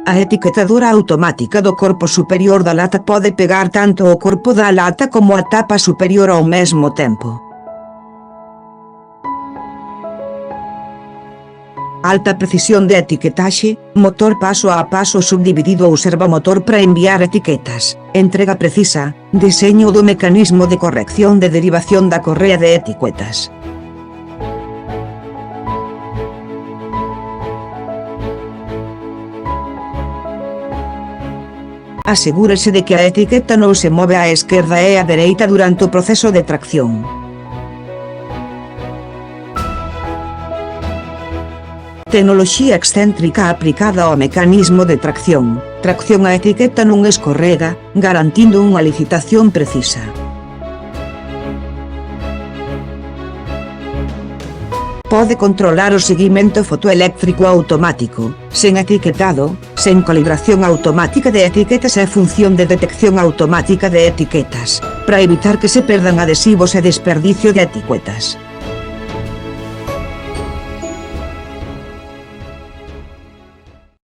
A etiquetadora automática do corpo superior da lata pode pegar tanto o corpo da lata como a tapa superior ao mesmo tempo. Alta precisión de etiquetaxe, motor paso a paso subdividido ou servomotor para enviar etiquetas, entrega precisa, deseño do mecanismo de corrección de derivación da correa de etiquetas. Asegúrese de que a etiqueta non se move á esquerda e á dereita durante o proceso de tracción. Tecnoloxía excéntrica aplicada ao mecanismo de tracción. Tracción a etiqueta non escorrega, garantindo unha licitación precisa. Pode controlar o seguimento fotoeléctrico automático, sen etiquetado, sen calibración automática de etiquetas e función de detección automática de etiquetas, para evitar que se perdan adhesivos e desperdicio de etiquetas.